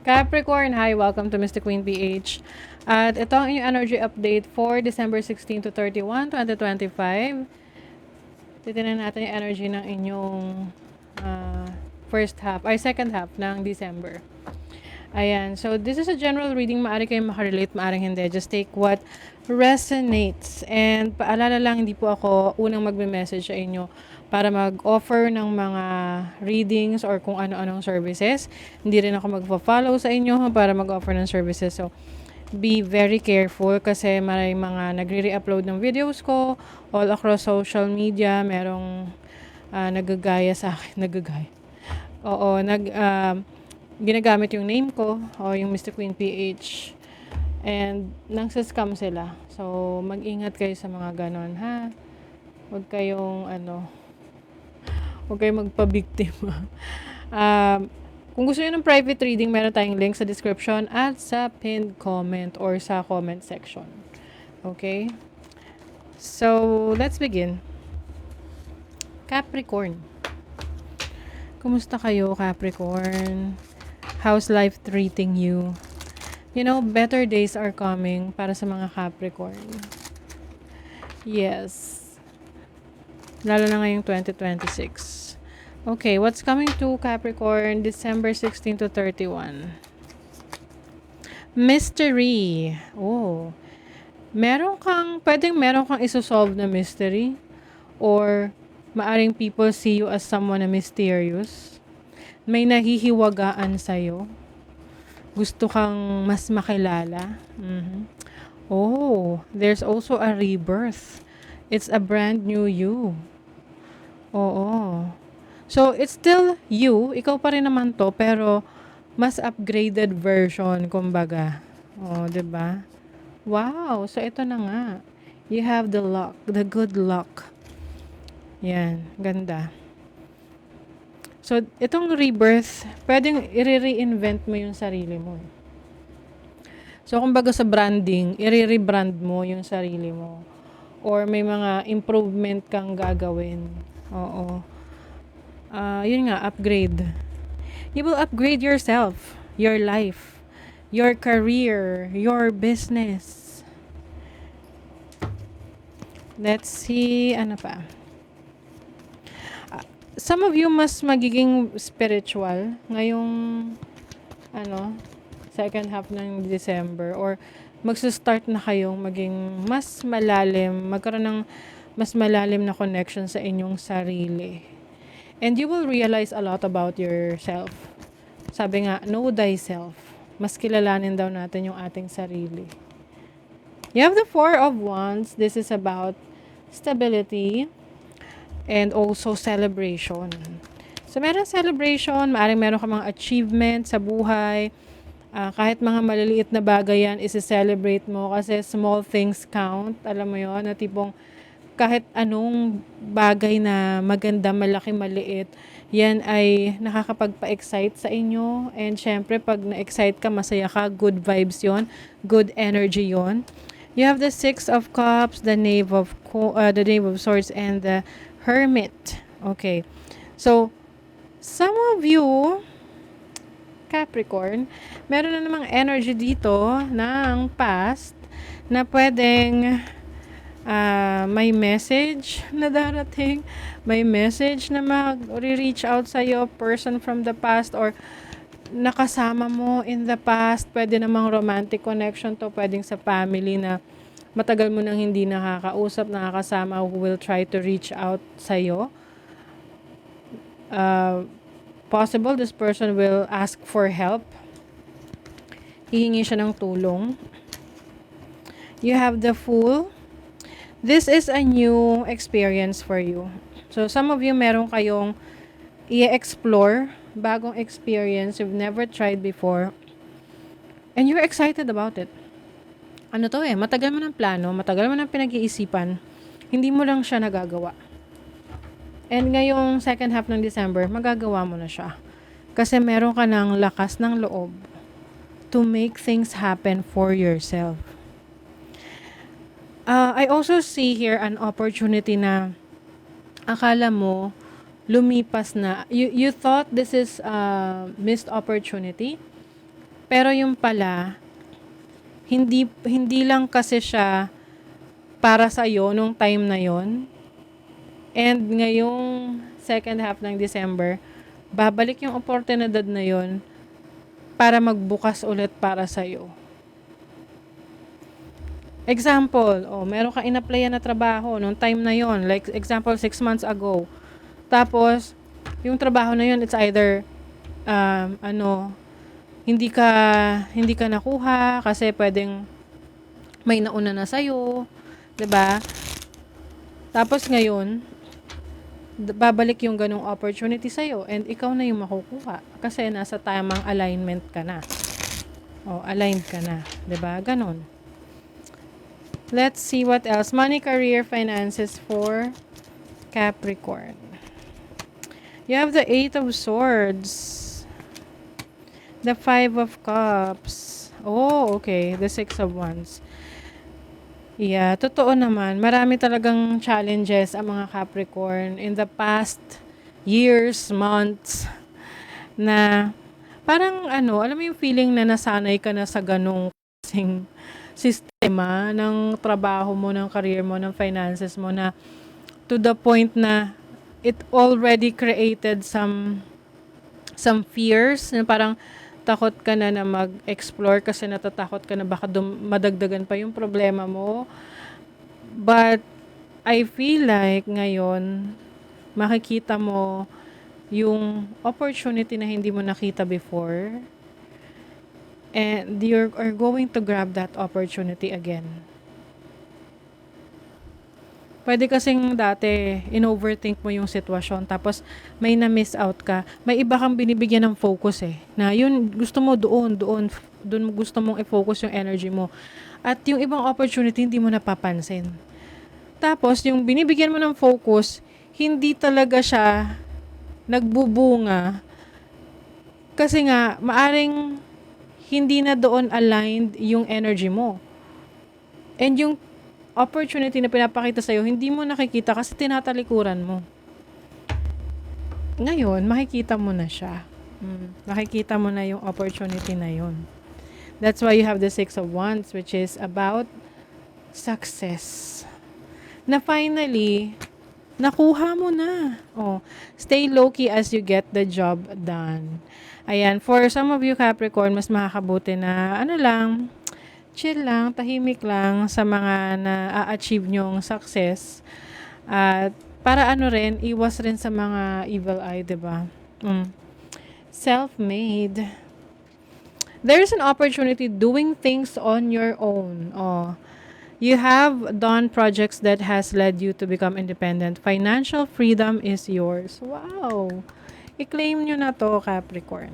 Capricorn, hi, welcome to Mystic Queen PH. At ito ang inyong energy update for December 16 to 31, 2025. Titignan natin yung energy ng inyong ah, second half ng December. Ayan, so this is a general reading. Maaari kayong makarelate, maaring hindi. Just take what resonates. And paalala lang, hindi po ako unang magme-message sa inyo para mag-offer ng mga readings or kung ano-anong services. Hindi rin ako magpa-follow sa inyo para mag-offer ng services. So, be very careful kasi maraming mga nagre-re-upload ng videos ko all across social media. Merong nagagaya sa akin. Nagagaya. Oo, ginagamit yung name ko o yung Mr. Queen PH and nang-scam sila. So, mag-ingat kayo sa mga ganon, ha? Huwag kayong, huwag kayong magpabiktima. Kung gusto niyo ng private reading, meron tayong link sa description at sa pinned comment or sa comment section. Okay? So, let's begin. Capricorn. Kumusta kayo, Capricorn? How's life treating you? You know, better days are coming para sa mga Capricorn. Yes. Lalo na ngayong 2026. Okay, what's coming to Capricorn December 16 to 31? Mystery. Oh. Meron kang isosolve na mystery or maaring people see you as someone na mysterious. May nahihiwagaan sa'yo. Gusto kang mas makilala. Oh, there's also a rebirth. It's a brand new you. Oo. So, it's still you. Ikaw pa rin naman to, pero mas upgraded version, kumbaga. Oh, 'di ba? Wow, so ito na nga. You have the luck, the good luck. Yan, ganda. So, itong rebirth, pwedeng i-reinvent mo yung sarili mo. So, kumbaga sa branding, i-rebrand mo yung sarili mo. Or may mga improvement kang gagawin. Oo. Yun nga, upgrade. You will upgrade yourself, your life, your career, your business. Let's see, ano pa? Some of you mas magiging spiritual ngayong second half ng December or magsa-start na kayong maging mas malalim, magkaroon ng mas malalim na connection sa inyong sarili. And you will realize a lot about yourself. Sabi nga, know thyself. Mas kilalanin daw natin yung ating sarili. You have the Four of Wands. This is about stability and also celebration. So, meron celebration, maaaring meron ka mga achievement sa buhay. Kahit mga maliliit na bagay yan, isi-celebrate mo kasi small things count. Alam mo yon na tipong kahit anong bagay na maganda, malaki, maliit, yan ay nakakapagpa-excite sa inyo. And syempre, pag na-excite ka, masaya ka, good vibes yon, good energy yon. You have the Six of Cups, the Knave of Swords, and the Hermit. Okay. So, some of you, Capricorn, meron na namang energy dito ng past na pwedeng may message na darating, may message na mag-reach out sa'yo, person from the past or nakasama mo in the past. Pwede namang romantic connection to, pwedeng sa family na matagal mo nang hindi nakakausap, nakakasama who will try to reach out sa'yo. Possible this person will ask for help. Hihingi siya ng tulong. You have the Fool. This is a new experience for you. So, some of you meron kayong i-explore, bagong experience you've never tried before. And you're excited about it. Matagal mo ng plano, matagal mo ng pinag-iisipan, hindi mo lang siya nagagawa. And ngayong second half ng December, magagawa mo na siya. Kasi meron ka ng lakas ng loob to make things happen for yourself. I also see here an opportunity na akala mo lumipas na. You thought this is a missed opportunity. Pero yung pala, hindi lang kasi siya para sa'yo nung time na yon. And ngayong second half ng December, babalik yung oportunidad na yon para magbukas ulit para sa'yo. Example, meron kang in-applyan na trabaho nung time na yon. Like, example, 6 months ago. Tapos, yung trabaho na yon, it's either, hindi ka nakuha kasi pwedeng may nauna na sa'yo. 'Di ba? Tapos ngayon, babalik yung ganong opportunity sa'yo and ikaw na yung makukuha kasi nasa tamang alignment ka na. Aligned ka na. 'Di ba? Ganon. Let's see what else. Money, career, finances for Capricorn. You have the 8 of Swords. The 5 of Cups. Oh, okay. The 6 of Wands. Yeah, totoo naman. Marami talagang challenges ang mga Capricorn in the past years, months, na parang alam mo yung feeling na nasanay ka na sa ganong kasing sistema ng trabaho mo, ng career mo, ng finances mo na to the point na it already created some fears na parang takot ka na mag-explore kasi natatakot ka na baka madagdagan pa yung problema mo. But I feel like ngayon makikita mo yung opportunity na hindi mo nakita before. And you are going to grab that opportunity again. Pwede kasing dati, in-overthink mo yung sitwasyon, tapos may na-miss out ka. May iba kang binibigyan ng focus na yun, gusto mo doon gusto mong i-focus yung energy mo. At yung ibang opportunity, hindi mo napapansin. Tapos, yung binibigyan mo ng focus, hindi talaga siya nagbubunga. Kasi nga, maaring hindi na doon aligned yung energy mo. And yung opportunity na pinapakita sa'yo, hindi mo nakikita kasi tinatalikuran mo. Ngayon, makikita mo na siya. Makikita mo na yung opportunity na yun. That's why you have the 6 of Wands, which is about success. Na finally, nakuha mo na. Stay low-key as you get the job done. Ayan, for some of you Capricorn, mas makakabuti na chill lang, tahimik lang sa mga na-achieve nyong success. At para rin, iwas rin sa mga evil eye, 'di ba? Self-made. There's an opportunity doing things on your own. You have done projects that has led you to become independent. Financial freedom is yours. Wow! I-claim nyo na to, Capricorn.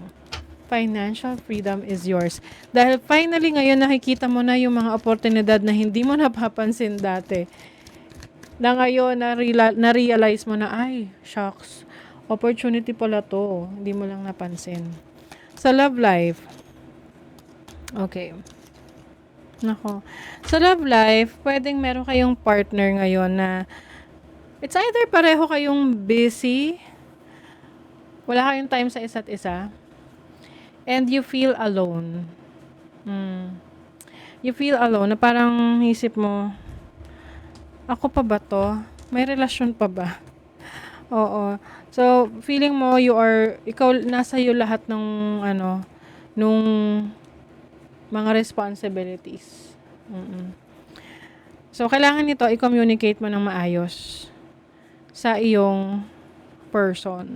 Financial freedom is yours. Dahil finally ngayon nakikita mo na yung mga oportunidad na hindi mo napapansin dati. Na ngayon na-realize mo na, ay, shucks, opportunity pala to. Hindi mo lang napansin. Sa love life. Okay. Nako. Sa love life, pwedeng meron kayong partner ngayon na it's either pareho kayong busy, wala kayong time sa isa't isa, and you feel alone. You feel alone na parang isip mo, ako pa ba to? May relasyon pa ba? Oo. So, feeling mo ikaw nasa iyo lahat ng nung mga responsibilities. So, kailangan nito i-communicate mo ng maayos sa iyong person.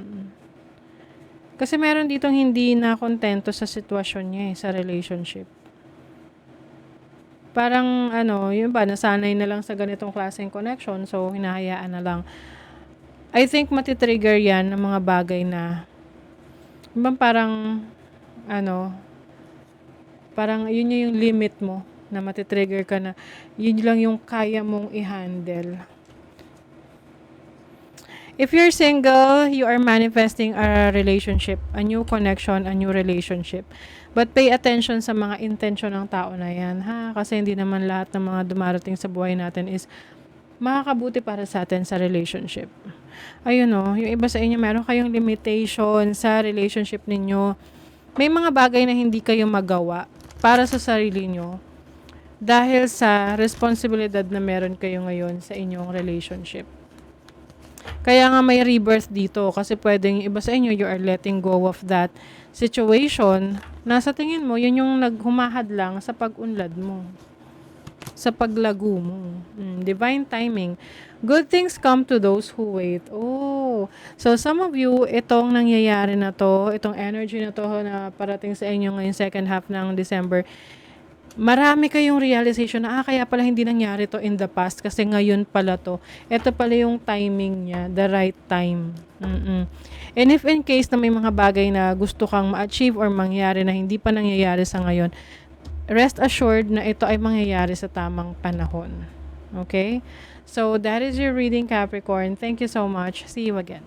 Kasi meron ditong hindi na kontento sa sitwasyon niya sa relationship. Parang yun ba, nasanay na lang sa ganitong klaseng connection, so hinahayaan na lang. I think matitrigger yan ng mga bagay na parang parang yun yung limit mo na matitrigger ka na yun lang yung kaya mong i-handle. If you're single, you are manifesting a relationship, a new connection, a new relationship. But pay attention sa mga intention ng tao na yan, ha? Kasi hindi naman lahat ng mga dumarating sa buhay natin is makakabuti para sa atin sa relationship. Ayun yung iba sa inyo, meron kayong limitation sa relationship ninyo. may mga bagay na hindi kayo magawa para sa sarili nyo dahil sa responsibilidad na meron kayo ngayon sa inyong relationship. Kaya nga may rebirth dito kasi pwedeng iba sa inyo, you are letting go of that situation na sa tingin mo, yun yung naghumahad lang sa pag-unlad mo, sa paglago mo. Divine timing. Good things come to those who wait. Oh, so some of you, itong nangyayari na to, itong energy na to na parating sa inyo ngayong second half ng December, marami kayong realization na, kaya pala hindi nangyari to in the past kasi ngayon pala to. Ito pala yung timing niya, the right time. And if in case na may mga bagay na gusto kang ma-achieve or mangyari na hindi pa nangyayari sa ngayon, rest assured na ito ay mangyayari sa tamang panahon. Okay? So, that is your reading, Capricorn. Thank you so much. See you again.